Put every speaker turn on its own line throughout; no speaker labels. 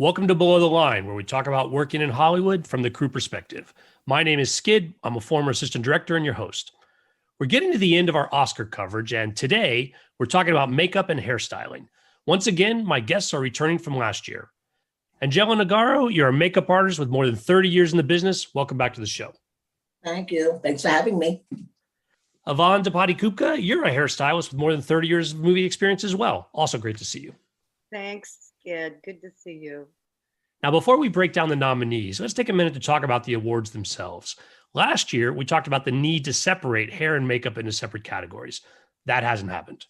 Welcome to Below the Line, where we talk about working in Hollywood from the crew perspective. My name is Skid. I'm a former assistant director and your host. We're getting to the end of our Oscar coverage, and today we're talking about makeup and hairstyling. Once again, my guests are returning from last year. Angela Nogaro, you're a makeup artist with more than 30 years in the business. Welcome back to the show.
Thank you. Thanks for having me.
Yvonne De Patis-Kupka, you're a hairstylist with more than 30 years of movie experience as well. Also great to see you.
Thanks, Skid. Good to see you.
Now, before we break down the nominees, let's take a minute to talk about the awards themselves. Last year, we talked about the need to separate hair and makeup into separate categories. That hasn't happened.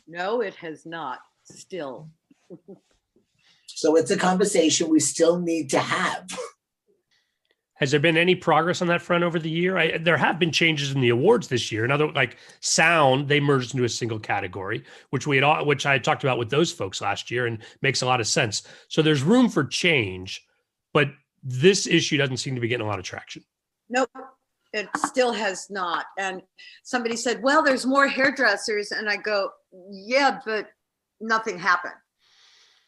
No, it has not. Still.
So it's a conversation we still need to have.
Has there been any progress on that front over the year? There have been changes in the awards this year. Another, like sound, they merged into a single category, which I had talked about with those folks last year, and makes a lot of sense. So there's room for change, but this issue doesn't seem to be getting a lot of traction.
Nope, it still has not. And somebody said, well, there's more hairdressers. And I go, yeah, but nothing happened.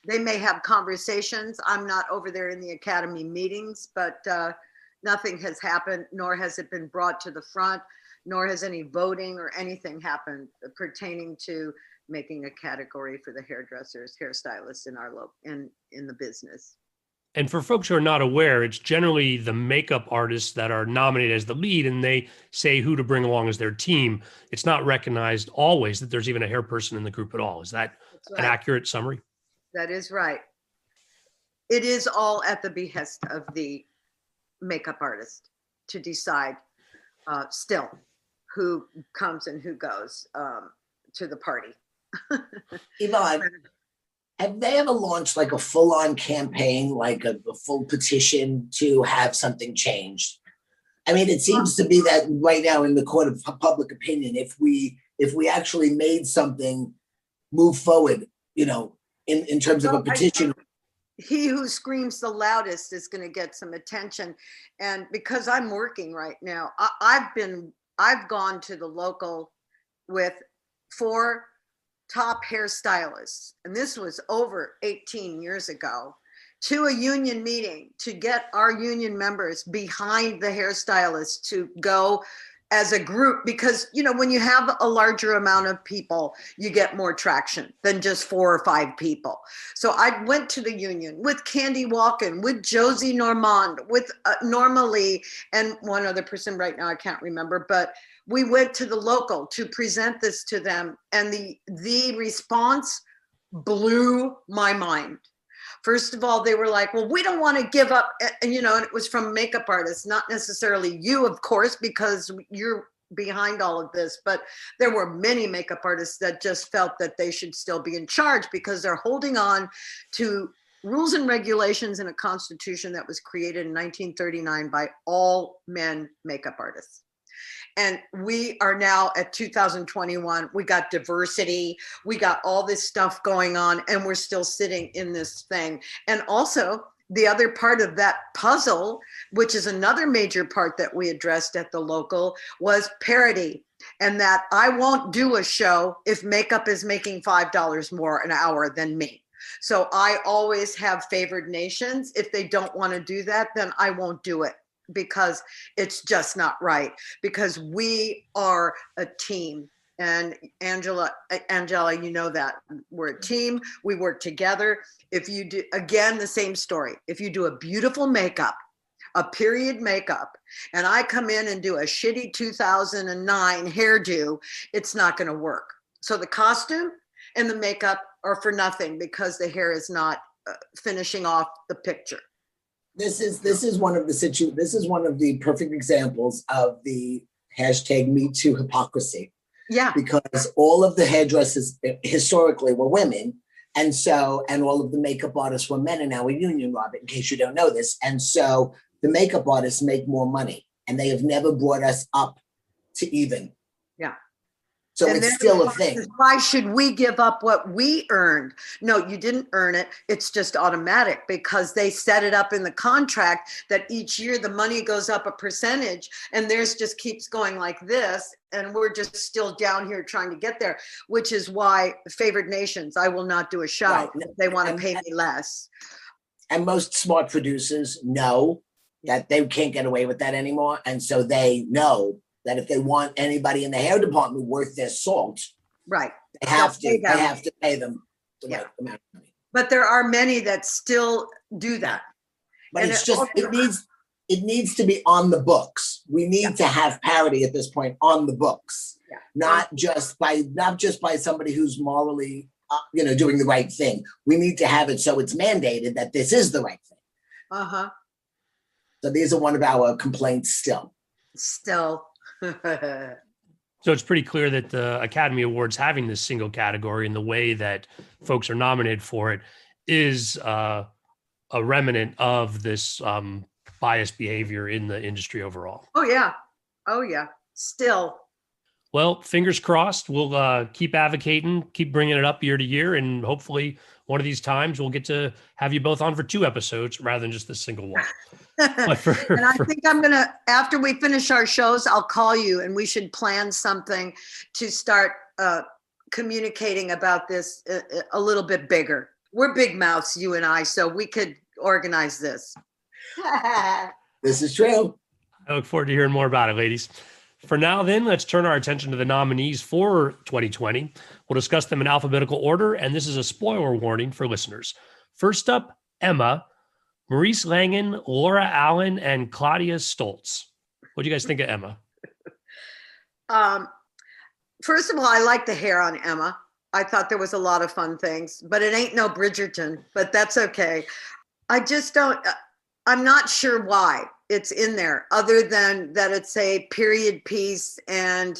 They may have conversations. I'm not over there in the Academy meetings, but nothing has happened, nor has it been brought to the front, nor has any voting or anything happened pertaining to making a category for the hairdressers, hairstylists in the business.
And for folks who are not aware, it's generally the makeup artists that are nominated as the lead, and they say who to bring along as their team. It's not recognized always that there's even a hair person in the group at all. Is that an accurate summary?
That is right. It is all at the behest of the makeup artist to decide still who comes and who goes to the party.
Yvonne, have they ever launched like a full-on campaign, like a full petition to have something changed? I mean, it seems to be that right now in the court of public opinion, if we actually made something move forward, in terms of a petition.
He who screams the loudest is going to get some attention. And because I'm working right now, I've gone to the local with 4 top hairstylists, and this was over 18 years ago, to a union meeting to get our union members behind the hairstylists to go as a group, because when you have a larger amount of people, you get more traction than just 4 or 5 people. So I went to the union with Candy Walken, with Josie Normand, with Norma Lee, and one other person right now I can't remember, but we went to the local to present this to them, and the response blew my mind. First of all, they were like, well, we don't want to give up, and it was from makeup artists, not necessarily you, of course, because you're behind all of this, but there were many makeup artists that just felt that they should still be in charge because they're holding on to rules and regulations in a constitution that was created in 1939 by all men makeup artists. And we are now at 2021. We got diversity. We got all this stuff going on, and we're still sitting in this thing. And also, the other part of that puzzle, which is another major part that we addressed at the local, was parity. And that I won't do a show if makeup is making $5 more an hour than me. So I always have favored nations. If they don't want to do that, then I won't do it, because it's just not right, because we are a team. And Angela, you know that we're a team. We work together. If you do, again, the same story. If you do a beautiful makeup, a period makeup, and I come in and do a shitty 2009 hairdo, it's not going to work. So the costume and the makeup are for nothing because the hair is not finishing off the picture.
This is one of the perfect examples of the hashtag Me Too hypocrisy.
Yeah.
Because all of the hairdressers historically were women. And all of the makeup artists were men, and now we're union, Robert, in case you don't know this. And so the makeup artists make more money, and they have never brought us up to even.
Yeah.
So and it's still a thing.
Why should we give up what we earned? No, you didn't earn it. It's just automatic because they set it up in the contract that each year the money goes up a percentage, and theirs just keeps going like this. And we're just still down here trying to get there, which is why favored nations, I will not do a show if they want to pay me less.
And most smart producers know that they can't get away with that anymore. And so they know that if they want anybody in the hair department worth their salt,
Right.
they have to pay them the right amount of money.
But there are many that still do that.
But
And
it's just, it needs to be on the books. We need to have parity at this point on the books, not just by somebody who's morally, doing the right thing. We need to have it so it's mandated that this is the right thing.
Uh-huh.
So these are one of our complaints still.
Still.
So it's pretty clear that the Academy Awards having this single category and the way that folks are nominated for it is a remnant of this biased behavior in the industry overall.
Oh, yeah. Still.
Well, fingers crossed. We'll keep advocating, keep bringing it up year to year, and hopefully one of these times we'll get to have you both on for 2 episodes rather than just the single one.
And I think I'm going to, after we finish our shows, I'll call you and we should plan something to start communicating about this a little bit bigger. We're big mouths, you and I, so we could organize this.
This is true.
I look forward to hearing more about it, ladies. For now, then, let's turn our attention to the nominees for 2020. We'll discuss them in alphabetical order, and this is a spoiler warning for listeners. First up, Emma, Maurice Langen, Laura Allen, and Claudia Stoltz. What do you guys think of Emma?
First of all, I like the hair on Emma. I thought there was a lot of fun things, but it ain't no Bridgerton, but that's okay. I just don't, I'm not sure why it's in there, other than that it's a period piece and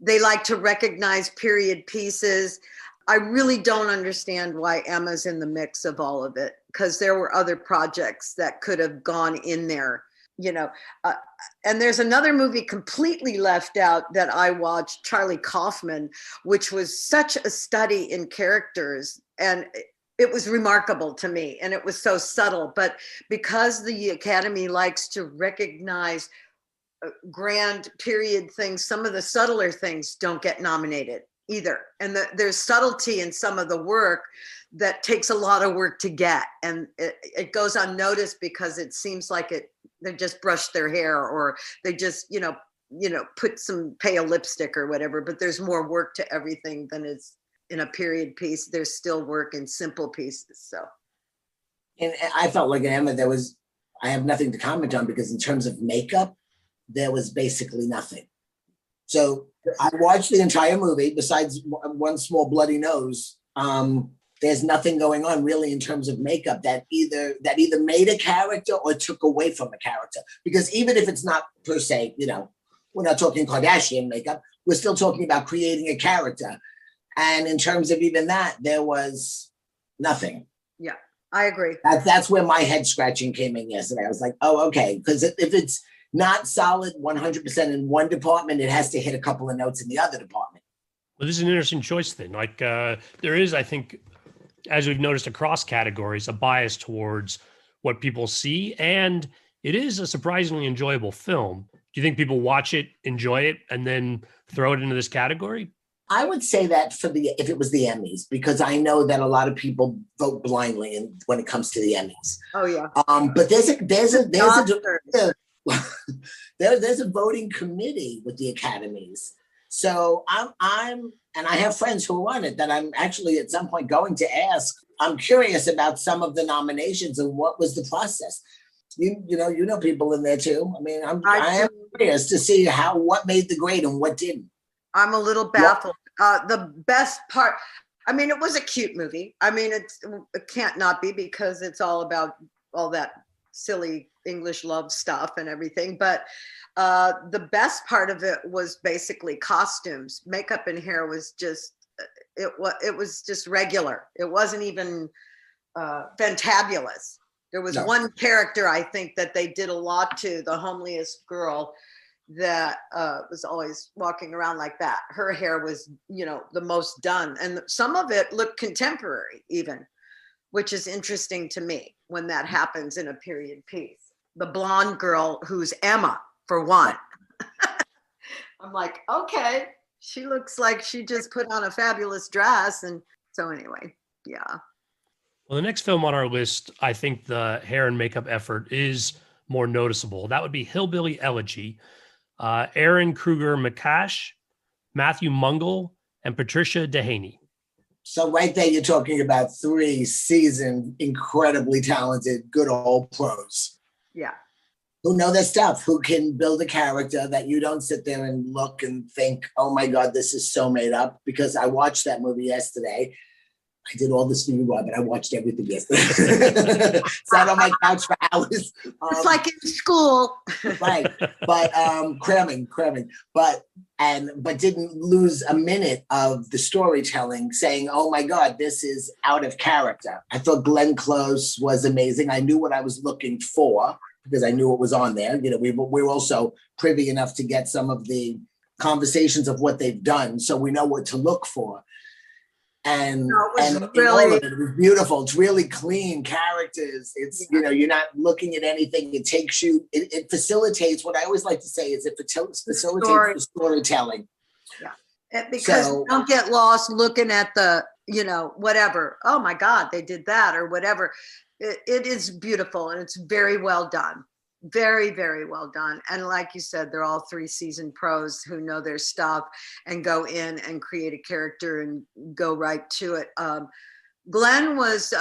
they like to recognize period pieces. I really don't understand why Emma's in the mix of all of it, because there were other projects that could have gone in there, and there's another movie completely left out that I watched, Charlie Kaufman, which was such a study in characters, and it was remarkable to me, and it was so subtle. But because the Academy likes to recognize grand period things, some of the subtler things don't get nominated either. And there's subtlety in some of the work that takes a lot of work to get, and it goes unnoticed because it seems like they just brushed their hair, or they just put some pale lipstick or whatever. But there's more work to everything than is in a period piece. There's still work in simple pieces. So,
and I felt like in Emma I have nothing to comment on, because in terms of makeup, there was basically nothing. So I watched the entire movie. Besides one small bloody nose, there's nothing going on really in terms of makeup that either made a character or took away from a character. Because even if it's not per se, we're not talking Kardashian makeup, we're still talking about creating a character. And in terms of even that, there was nothing.
Yeah, I agree.
That's where my head scratching came in yesterday. I was like, oh, okay. Because if it's not solid 100% in one department, it has to hit a couple of notes in the other department.
Well, this is an interesting choice then. Like there is, I think, as we've noticed across categories, a bias towards what people see. And it is a surprisingly enjoyable film. Do you think people watch it, enjoy it, and then throw it into this category?
I would say that if it was the Emmys, because I know that a lot of people vote blindly when it comes to the Emmys.
Oh yeah.
But there's a voting committee with the academies. So and I have friends who run it that I'm actually at some point going to ask. I'm curious about some of the nominations and what was the process. You know people in there too. I mean, I am curious to see what made the grade and what didn't.
I'm a little baffled. The best part, I mean, it was a cute movie. I mean, it can't not be, because it's all about all that silly English love stuff and everything. But the best part of it was basically costumes. Makeup and hair was just, it was just regular. It wasn't even fantabulous. There was one character, I think, that they did a lot to, the homeliest girl that was always walking around like that. Her hair was, the most done. And some of it looked contemporary even, which is interesting to me when that happens in a period piece. The blonde girl who's Emma, for one. I'm like, okay, she looks like she just put on a fabulous dress. And so anyway, yeah.
Well, the next film on our list, I think the hair and makeup effort is more noticeable. That would be Hillbilly Elegy. Aaron Kruger McCash, Matthew Mungle, and Patricia Dehaney.
So right there, you're talking about 3 seasoned, incredibly talented, good old pros.
Yeah.
Who know their stuff, who can build a character that you don't sit there and look and think, oh my God, this is so made up. Because I watched that movie yesterday. I did all this for you, Rob, but I watched everything yesterday. Sat on my couch for hours.
It's like in school.
Right. But cramming. But didn't lose a minute of the storytelling saying, oh my God, this is out of character. I thought Glenn Close was amazing. I knew what I was looking for because I knew it was on there. You know, we were also privy enough to get some of the conversations of what they've done. So we know what to look for. And
really,
all of it was beautiful. It's really clean characters. It's, you know, you're not looking at anything. It takes you, it facilitates, what I always like to say is it facilitates the storytelling.
Yeah. Because you don't get lost looking at the, you know, whatever. Oh my God, they did that or whatever. It is beautiful and it's very well done. Very, very well done. And like you said, they're all 3 seasoned pros who know their stuff and go in and create a character and go right to it. Glenn was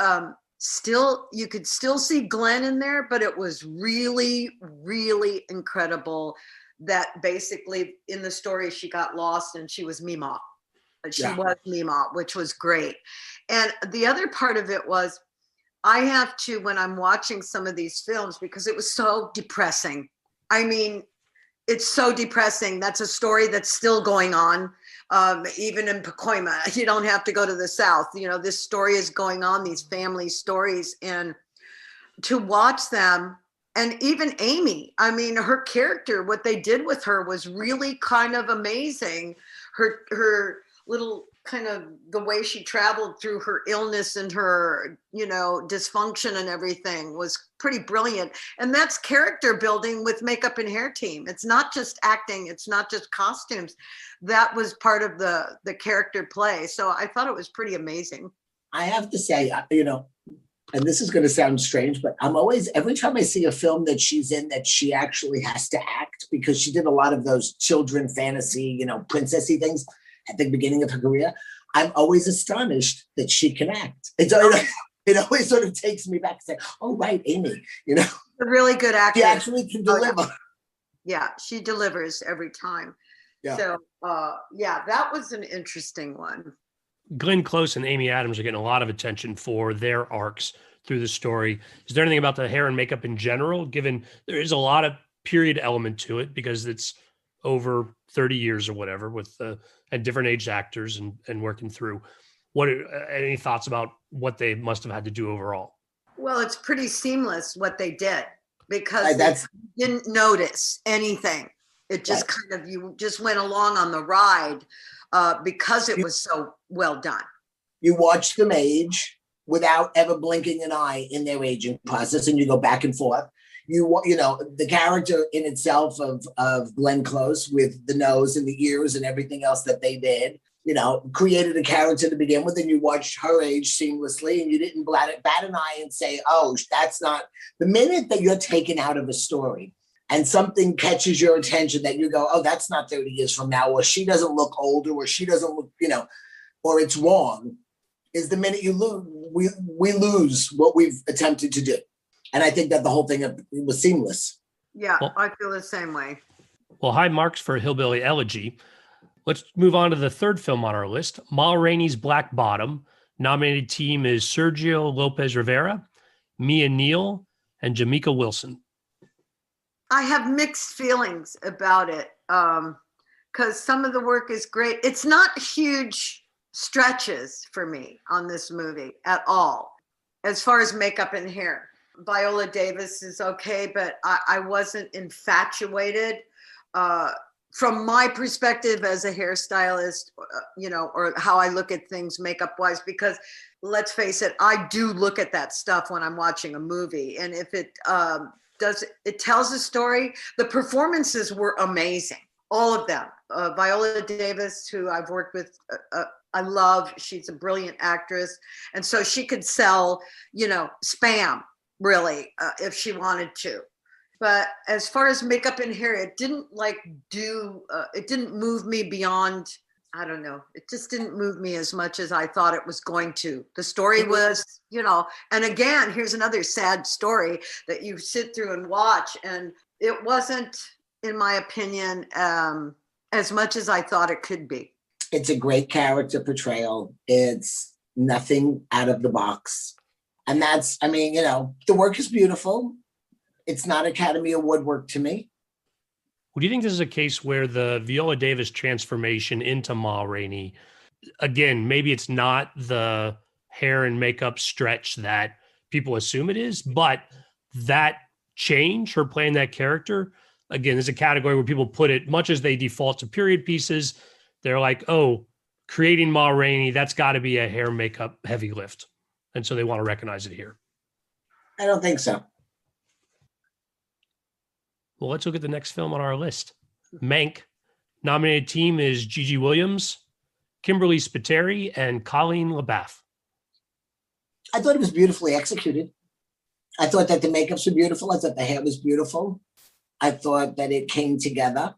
still, you could still see Glenn in there, but it was really, really incredible that basically in the story she got lost and she was Mima. Was Mima, which was great. And the other part of it was, I have to, when I'm watching some of these films, because it was so depressing. I mean, it's so depressing. That's a story that's still going on. Even in Pacoima, you don't have to go to the South. You know, this story is going on, these family stories. And to watch them, and even Amy, I mean, her character, what they did with her was really kind of amazing. Her little kind of the way she traveled through her illness and her, you know, dysfunction and everything was pretty brilliant. And that's character building with makeup and hair team. It's not just acting. It's not just costumes. That was part of the character play. So I thought it was pretty amazing.
I have to say, you know, and this is going to sound strange, but I'm always, every time I see a film that she's in that she actually has to act, because she did a lot of those children fantasy, you know, princessy things at the beginning of her career, I'm always astonished that she can act. It always sort of takes me back to say, oh, right, Amy, you know.
A really good actress.
She actually can deliver.
Yeah, she delivers every time.
Yeah.
So, that was an interesting one.
Glenn Close and Amy Adams are getting a lot of attention for their arcs through the story. Is there anything about the hair and makeup in general, given there is a lot of period element to it because it's over 30 years or whatever with and different aged actors and working through. What any thoughts about what they must have had to do overall?
Well, it's pretty seamless what they did because you didn't notice anything. It just kind of, you just went along on the ride because it was so well done.
You watch them age without ever blinking an eye in their aging process, and you go back and forth. You know, the character in itself of Glenn Close with the nose and the ears and everything else that they did, you know, created a character to begin with, and you watched her age seamlessly, and you didn't bat an eye and say, oh, that's not. The minute that you're taken out of a story and something catches your attention that you go, oh, that's not 30 years from now, or she doesn't look older, or she doesn't look, you know, or it's wrong, is the minute you lose, we lose what we've attempted to do. And I think that the whole thing was seamless.
Yeah, well, I feel the same way.
Well, high marks for Hillbilly Elegy. Let's move on to the third film on our list, Ma Rainey's Black Bottom. Nominated team is Sergio Lopez Rivera, Mia Neal, and Jamaica Wilson.
I have mixed feelings about it because some of the work is great. It's not huge stretches for me on this movie at all, as far as makeup and hair. Viola Davis is okay, but I wasn't infatuated from my perspective as a hairstylist, you know, or how I look at things makeup wise, because let's face it, I do look at that stuff when I'm watching a movie. And if it it tells a story, the performances were amazing. all of them. Viola Davis, who I've worked with, I love. She's a brilliant actress, and so she could sell, Spam really if she wanted to. But as far as makeup and hair, it didn't it didn't move me beyond. I don't know. It just didn't move me as much as I thought it was going to. The story was, and again, here's another sad story that you sit through and watch, and it wasn't, in my opinion, as much as I thought it could be.
It's a great character portrayal. It's nothing out of the box. And that's, the work is beautiful. It's not Academy Award work to me.
Well, do you think this is a case where the Viola Davis transformation into Ma Rainey, again, maybe it's not the hair and makeup stretch that people assume it is, but that change, her playing that character, again, is a category where people put it, much as they default to period pieces, they're like, oh, creating Ma Rainey, that's got to be a hair makeup heavy lift. And so they want to recognize it here.
I don't think so.
Well, let's look at the next film on our list. Mank. Nominated team is Gigi Williams, Kimberly Spateri, and Colleen Lebath.
I thought it was beautifully executed. I thought that the makeups were beautiful. I thought the hair was beautiful. I thought that it came together.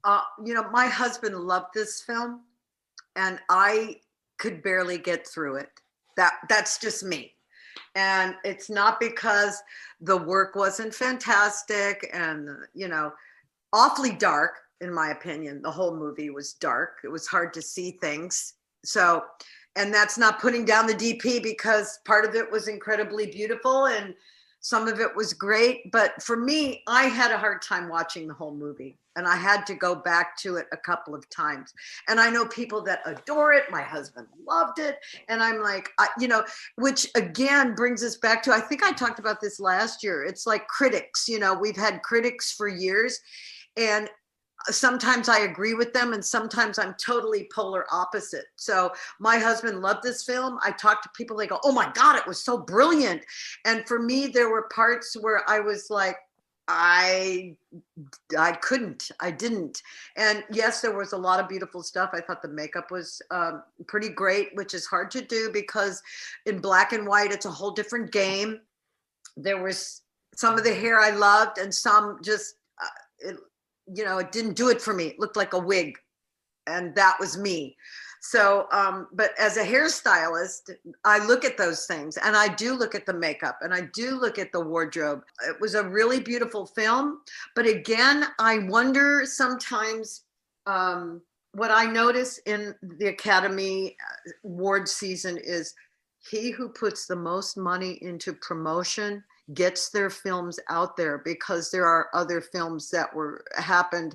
My husband loved this film, and I could barely get through it. That's just me. And it's not because the work wasn't fantastic and, awfully dark, in my opinion. The whole movie was dark. It was hard to see things. So, and that's not putting down the DP, because part of it was incredibly beautiful and some of it was great. But for me, I had a hard time watching the whole movie, and I had to go back to it a couple of times. And I know people that adore it. My husband loved it. And I'm like, which again brings us back to, I think I talked about this last year. It's like critics, we've had critics for years, and sometimes I agree with them and sometimes I'm totally polar opposite. So my husband loved this film. I talked to people, they go, oh my God, it was so brilliant. And for me, there were parts where I was like, I didn't. And yes, there was a lot of beautiful stuff. I thought the makeup was pretty great, which is hard to do because in black and white, it's a whole different game. There was some of the hair I loved and some just, it didn't do it for me. It looked like a wig, and that was me. So, but as a hairstylist, I look at those things, and I do look at the makeup, and I do look at the wardrobe. It was a really beautiful film. But again, I wonder sometimes what I notice in the Academy Award season is he who puts the most money into promotion gets their films out there, because there are other films that happened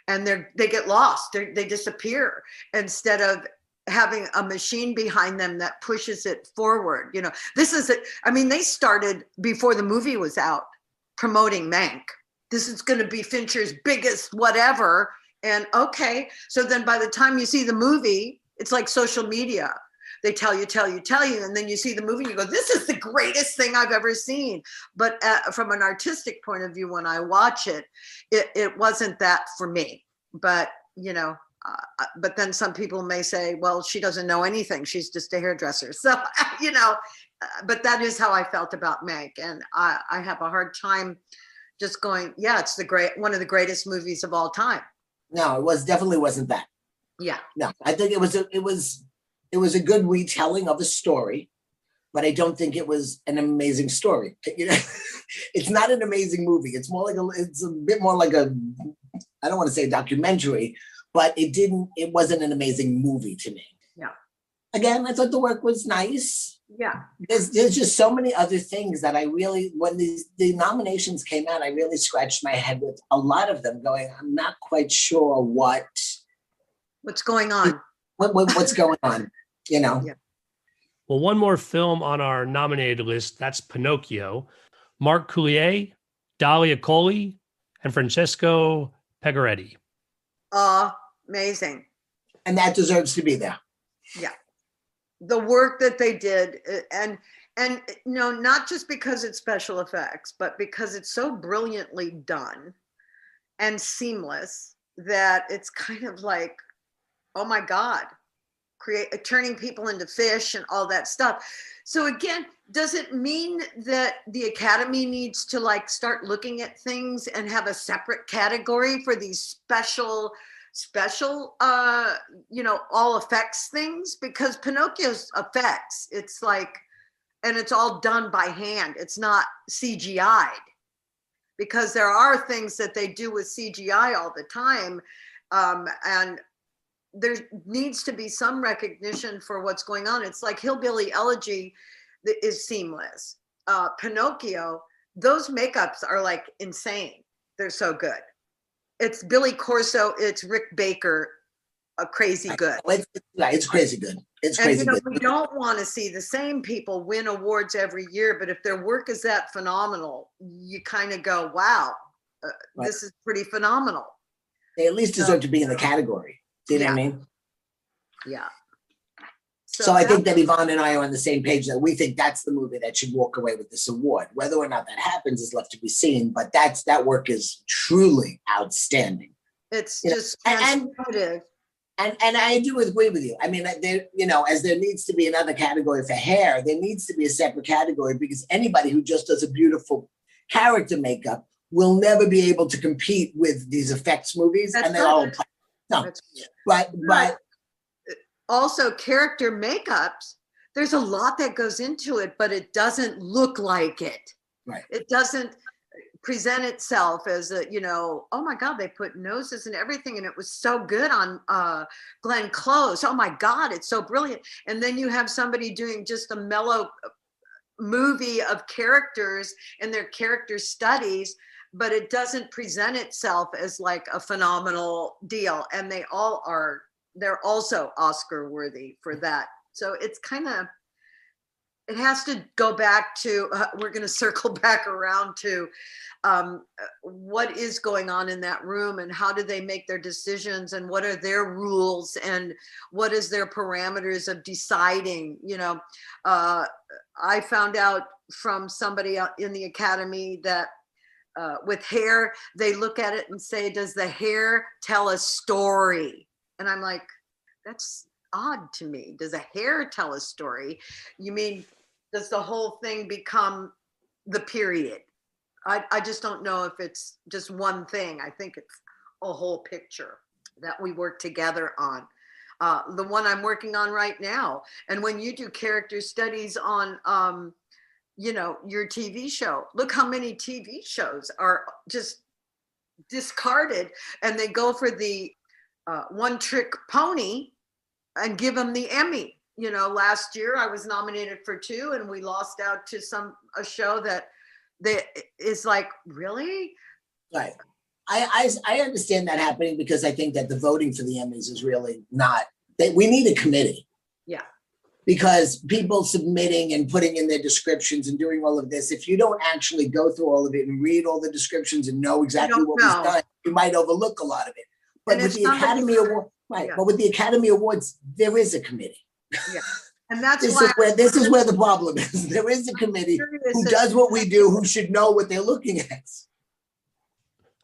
and they get lost. They disappear instead of having a machine behind them that pushes it forward. This is it. They started before the movie was out promoting Mank. This is going to be Fincher's biggest whatever. And okay. So then by the time you see the movie, it's like social media. They tell you, and then you see the movie and you go, this is the greatest thing I've ever seen. But from an artistic point of view, when I watch it, it wasn't that for me. But, but then some people may say, well, she doesn't know anything. She's just a hairdresser. So, but that is how I felt about Meg. And I have a hard time just going, yeah, it's one of the greatest movies of all time.
No, definitely wasn't that.
Yeah.
No, I think it was a good retelling of a story, but I don't think it was an amazing story. It's not an amazing movie. It's a bit more like I don't want to say a documentary, but it wasn't an amazing movie to me.
Yeah.
Again, I thought the work was nice.
Yeah.
There's just so many other things that when the nominations came out, I really scratched my head with a lot of them going, I'm not quite sure what's
going on.
What's going on, Yeah.
Well, one more film on our nominated list, that's Pinocchio. Mark Coulier, Dalia Coli, and Francesco Pegoretti.
Amazing.
And that deserves to be there.
Yeah. The work that they did, and not just because it's special effects, but because it's so brilliantly done and seamless that it's kind of like, oh my God, turning people into fish and all that stuff. So again, does it mean that the Academy needs to like start looking at things and have a separate category for these special all effects things? Because Pinocchio's effects, it's like, and it's all done by hand, it's not CGI'd, because there are things that they do with CGI all the time, and there needs to be some recognition for what's going on. It's like Hillbilly Elegy is seamless. Pinocchio, those makeups are like insane. They're so good. It's Billy Corso, it's Rick Baker, crazy good.
It's crazy good. It's
and,
crazy good.
We don't want to see the same people win awards every year, but if their work is that phenomenal, you kind of go, wow, this is pretty phenomenal.
They at least deserve to be in the category. Do you know what I mean?
Yeah.
So I think that Yvonne and I are on the same page, that we think that's the movie that should walk away with this award. Whether or not that happens is left to be seen, but that work is truly outstanding.
It's just
transformative. And I do agree with you. I mean, there, as there needs to be another category for hair, there needs to be a separate category, because anybody who just does a beautiful character makeup will never be able to compete with these effects movies.
That's
and they're all but
also character makeups, there's a lot that goes into it, but it doesn't look like it.
Right.
It doesn't present itself as a, oh my God, they put noses and everything, and it was so good on Glenn Close. Oh my God, it's so brilliant. And then you have somebody doing just a mellow movie of characters and their character studies, but it doesn't present itself as like a phenomenal deal. And they're also Oscar worthy for that. So it's kind of, it has to go back to, we're going to circle back around to what is going on in that room, and how do they make their decisions, and what are their rules, and what is their parameters of deciding. I found out from somebody in the Academy that with hair, they look at it and say, does the hair tell a story? And I'm like, that's odd to me. Does a hair tell a story? You mean, does the whole thing become the period? I just don't know if it's just one thing. I think it's a whole picture that we work together on. The one I'm working on right now. And when you do character studies on, your TV show, look how many TV shows are just discarded, and they go for the one trick pony and give them the Emmy. Last year I was nominated for 2, and we lost out to a show that is like, really?
Right. I understand that happening, because I think that the voting for the Emmys is really not, we need a committee.
Yeah.
Because people submitting and putting in their descriptions and doing all of this, if you don't actually go through all of it and read all the descriptions and know exactly what was done, you might overlook a lot of it. But with the Academy Award, But with the Academy Awards, there is a committee.
Yeah. And that's
this is where the problem is. There is a committee who does what we do, who should know what they're looking at.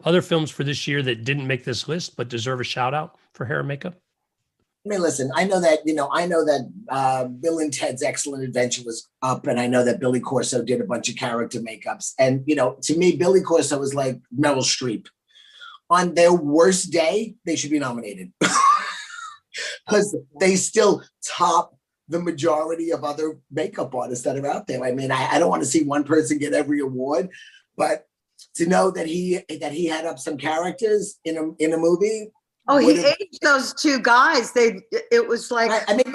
Other films for this year that didn't make this list but deserve a shout out for hair and makeup?
I mean, listen, I know that Bill and Ted's Excellent Adventure was up, and I know that Billy Corso did a bunch of character makeups. And, to me, Billy Corso was like Meryl Streep. On their worst day, they should be nominated. Because they still top the majority of other makeup artists that are out there. I mean, I don't want to see one person get every award, but to know that he had up some characters in a movie.
Oh, he aged those 2 guys. It was like,
right. I mean,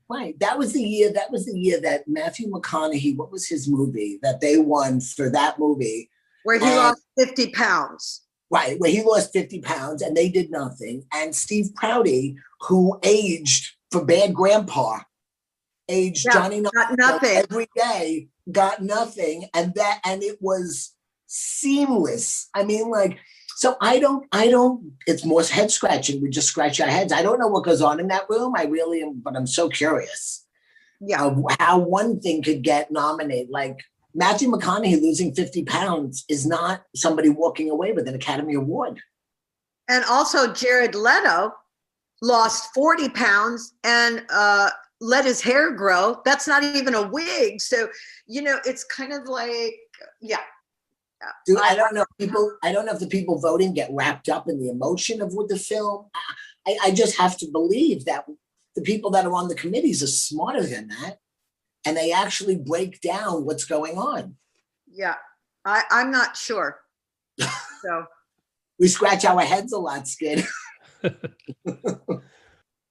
right. That was the year that Matthew McConaughey, what was his movie that they won for that movie?
Where he lost 50 pounds.
Right, where he lost 50 pounds and they did nothing. And Steve Prouty, who aged for Bad Grandpa, Johnny
got nothing
every day, got nothing, and it was seamless. I mean, so I don't. It's more head scratching. We just scratch our heads. I don't know what goes on in that room. I really am, but I'm so curious.
Yeah,
how one thing could get nominated, like Matthew McConaughey losing 50 pounds is not somebody walking away with an Academy Award.
And also Jared Leto lost 40 pounds and let his hair grow. That's not even a wig. So, it's kind of like, yeah.
Dude, I don't know. I don't know if the people voting get wrapped up in the emotion of with the film. I just have to believe that the people that are on the committees are smarter than that, and they actually break down what's going on.
Yeah, I'm not sure. So
we scratch our heads a lot, Skid.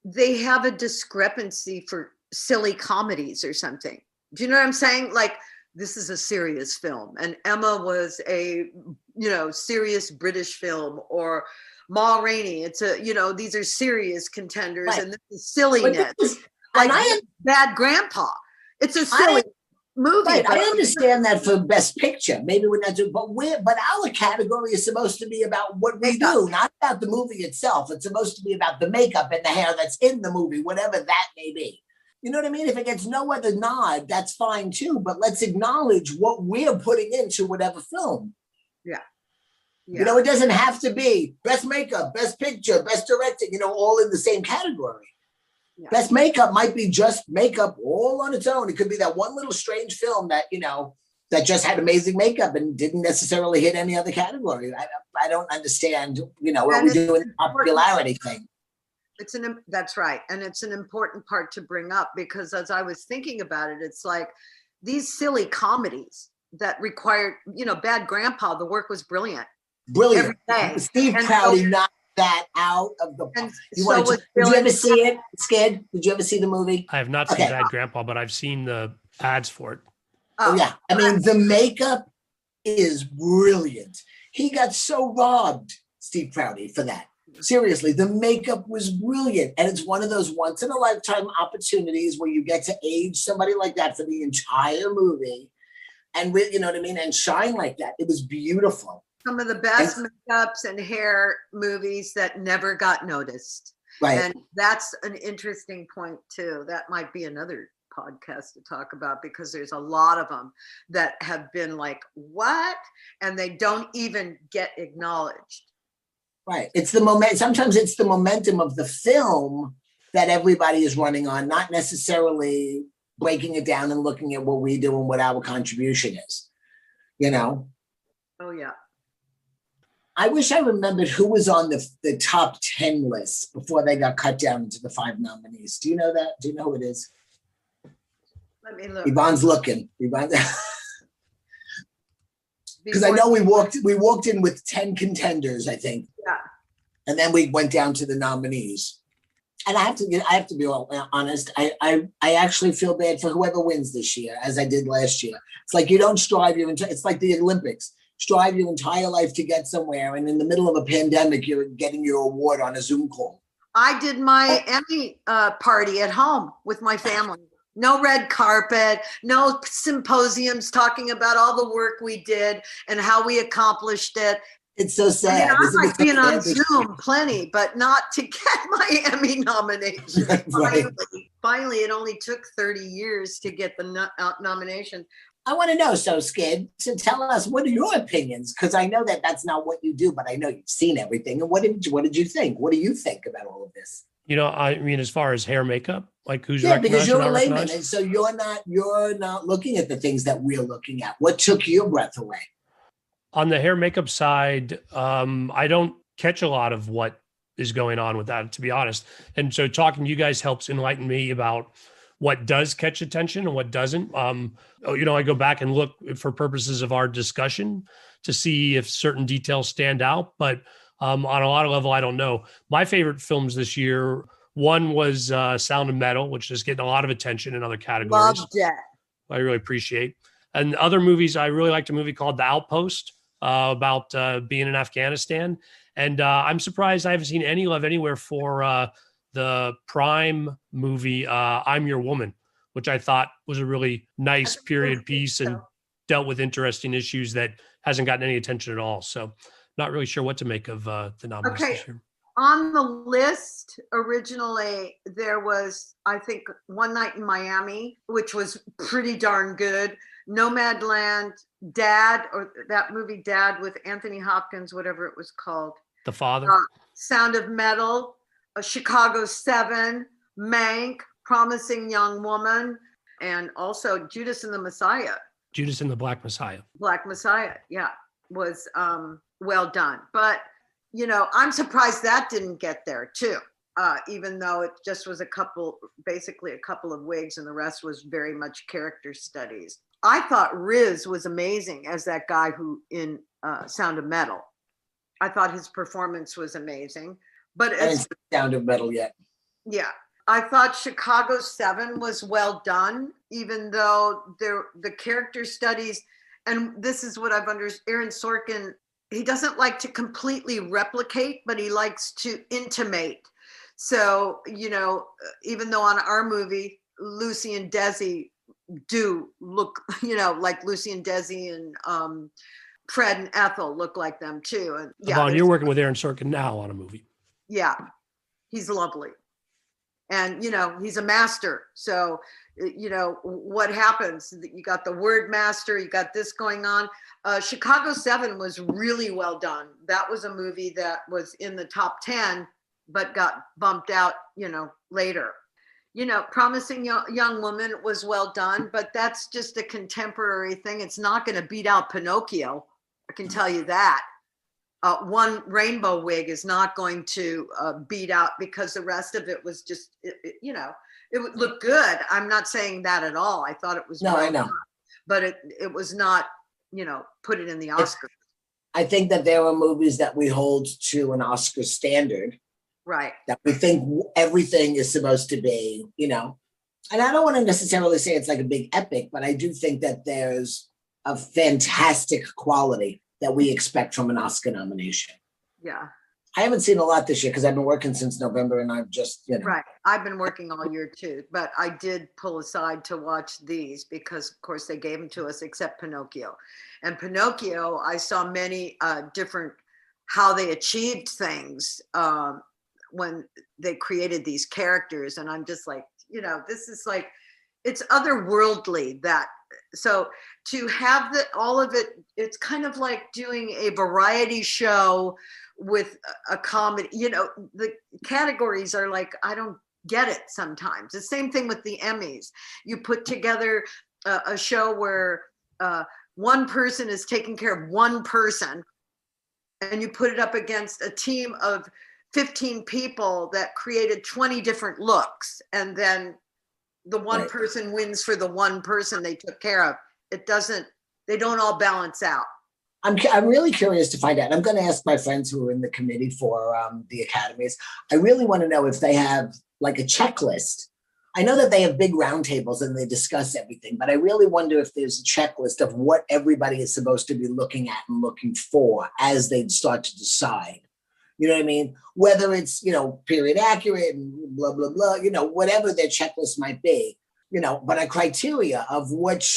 They have a discrepancy for silly comedies or something. Do you know what I'm saying? Like, this is a serious film, and Emma was a, serious British film, or Ma Rainey. It's these are serious contenders, right. And this is silliness. Like Bad Grandpa. It's a silly movie.
Right. I understand that for Best Picture. Maybe we're not doing, but our category is supposed to be about what we do, not about the movie itself. It's supposed to be about the makeup and the hair that's in the movie, whatever that may be. You know what I mean? If it gets no other nod, that's fine too. But let's acknowledge what we're putting into whatever film.
Yeah.
It doesn't have to be Best Makeup, Best Picture, Best Directing, all in the same category. Yeah. Best Makeup might be just makeup all on its own. It could be that one little strange film that, that just had amazing makeup and didn't necessarily hit any other category. I don't understand, what we do in the popularity thing.
That's right. And it's an important part to bring up, because as I was thinking about it, it's like these silly comedies that required, Bad Grandpa, the work was brilliant.
Brilliant. Steve Prouty knocked that out of the. Did you ever see it, Skid? Did you ever see the movie?
I have not seen Bad Grandpa, but I've seen the ads for it.
Oh yeah. I mean, the makeup is brilliant. He got so robbed, Steve Prouty, for that. Seriously, the makeup was brilliant. And it's one of those once in a lifetime opportunities where you get to age somebody like that for the entire movie. And you know what I mean? And shine like that. It was beautiful.
Some of the best makeups and hair movies that never got noticed.
Right.
And that's an interesting point too. That might be another podcast to talk about, because there's a lot of them that have been like, what? And they don't even get acknowledged.
Right. It's the moment. Sometimes it's the momentum of the film that everybody is running on, not necessarily breaking it down and looking at what we do and what our contribution is,
Oh yeah.
I wish I remembered who was on the top 10 list before they got cut down into the 5 nominees. Do you know that? Do you know who it is?
Let me look.
Yvonne's looking. Because I know we walked in with 10 contenders, I think.
Yeah.
And then we went down to the nominees. And I have to be honest. I actually feel bad for whoever wins this year, as I did last year. It's like you don't strive it's like the Olympics. Strive your entire life to get somewhere, and in the middle of a pandemic, you're getting your award on a Zoom call.
I did my Emmy party at home with my family. No red carpet, no symposiums talking about all the work we did and how we accomplished it.
It's so sad.
I like being on Zoom plenty, but not to get my Emmy nomination.
Right.
Finally, it only took 30 years to get the nomination.
I want to know, so Skid, so tell us, what are your opinions? Because I know that that's not what you do, but I know you've seen everything. And what did you think? What do you think about all of this?
I mean, as far as hair makeup, like who's
because you're a layman, and so you're not looking at the things that we're looking at. What took your breath away?
On the hair makeup side, I don't catch a lot of what is going on with that, to be honest. And so talking to you guys helps enlighten me about what does catch attention and what doesn't. I go back and look for purposes of our discussion to see if certain details stand out. But on a lot of level, I don't know. My favorite films this year, one was Sound of Metal, which is getting a lot of attention in other categories.
Loved it.
I really appreciate. And other movies, I really liked a movie called The Outpost about being in Afghanistan. And I'm surprised I haven't seen any love anywhere for the Prime movie, I'm Your Woman, which I thought was a really nice period piece and dealt with interesting issues that hasn't gotten any attention at all. So not really sure what to make of the nominees this year.
On the list originally, there was, I think, One Night in Miami, which was pretty darn good. Nomadland, Dad, or that movie Dad with Anthony Hopkins, whatever it was called.
The Father.
Sound of Metal, Chicago 7, Mank, Promising Young Woman, and also Judas and the Messiah.
Judas and the Black Messiah.
Black Messiah, yeah, was well done. But, I'm surprised that didn't get there too, even though it just was basically a couple of wigs and the rest was very much character studies. I thought Riz was amazing as that guy who in Sound of Metal. I thought his performance was amazing. But
I didn't see Sound of Metal yet.
Yeah. I thought Chicago 7 was well done, even though the character studies, and this is what I've understood, Aaron Sorkin, he doesn't like to completely replicate, but he likes to intimate. So, even though on our movie, Lucy and Desi do look, like Lucy and Desi and Fred and Ethel look like them too. And
Yvonne, you're working with Aaron Sorkin now on a movie.
Yeah, he's lovely. And, he's a master. So, what happens? You got the word master, you got this going on. Chicago 7 was really well done. That was a movie that was in the top 10, but got bumped out, later. Promising Young Woman was well done, but that's just a contemporary thing. It's not going to beat out Pinocchio. I can tell you that. One rainbow wig is not going to beat out, because the rest of it was just, it would look good. I'm not saying that at all. I thought it was
no, I know,
done, but it was not, put it in the Oscars.
I think that there are movies that we hold to an Oscar standard,
right?
That we think everything is supposed to be, and I don't want to necessarily say it's like a big epic, but I do think that there's a fantastic quality that we expect from an Oscar nomination.
Yeah.
I haven't seen a lot this year because I've been working since November, and I've just,
Right. I've been working all year too, but I did pull aside to watch these because, of course, they gave them to us, except Pinocchio. And Pinocchio, I saw many different, how they achieved things when they created these characters. And I'm just like, this is like, it's otherworldly that. So to have all of it, it's kind of like doing a variety show with a comedy. The categories are like, I don't get it sometimes. The same thing with the Emmys. You put together a show where one person is taking care of one person, and you put it up against a team of 15 people that created 20 different looks, and then the one person wins for the one person they took care of. They don't all balance out.
I'm really curious to find out. I'm going to ask my friends who are in the committee for the academies. I really want to know if they have like a checklist. I know that they have big roundtables and they discuss everything, but I really wonder if there's a checklist of what everybody is supposed to be looking at and looking for as they start to decide. You know what I mean? Whether it's, period accurate and blah, blah, blah, whatever their checklist might be, but a criteria of what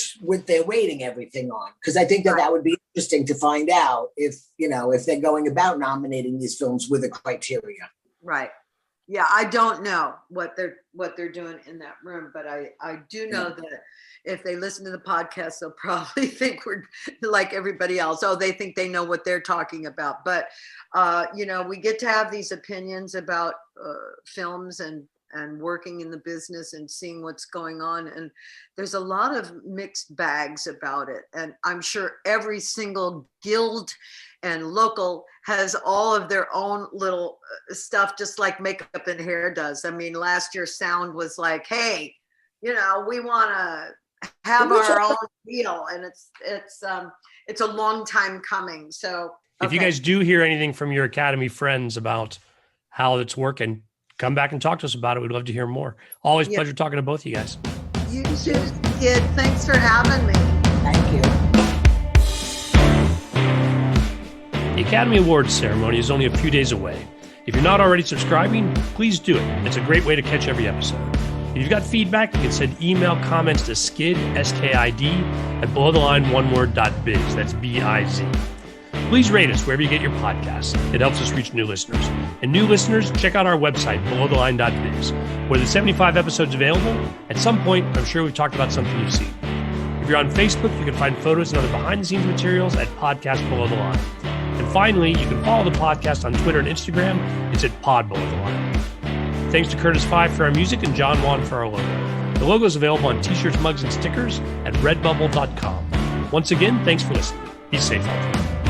they're rating everything on. Because I think that would be interesting to find out if they're going about nominating these films with a criteria.
Right. Yeah, I don't know what they're doing in that room, but I do know that if they listen to the podcast, they'll probably think we're like everybody else. Oh, they think they know what they're talking about. But, we get to have these opinions about films and working in the business and seeing what's going on. And there's a lot of mixed bags about it. And I'm sure every single guild and local has all of their own little stuff, just like Makeup and Hair does. I mean, last year sound was like, hey, we want to have our own deal. And it's a long time coming. So
if you guys do hear anything from your Academy friends about how it's working, come back and talk to us about it. We'd love to hear more. Always pleasure talking to both of you guys.
You too, kid. Thanks for having me.
Thank you.
The Academy Awards ceremony is only a few days away. If you're not already subscribing, please do it. It's a great way to catch every episode. If you've got feedback, you can send email comments to skid, S-K-I-D, at belowtheline.biz. That's B-I-Z. Please rate us wherever you get your podcasts. It helps us reach new listeners. And new listeners, check out our website, belowtheline.biz, where there's 75 episodes available. At some point, I'm sure we've talked about something you've seen. If you're on Facebook, you can find photos and other behind-the-scenes materials at Podcast Below the Line. And finally, you can follow the podcast on Twitter and Instagram. It's at Podbo with a line. Thanks to Curtis Five for our music and John Wan for our logo. The logo is available on t-shirts, mugs, and stickers at redbubble.com. Once again, thanks for listening. Be safe out there.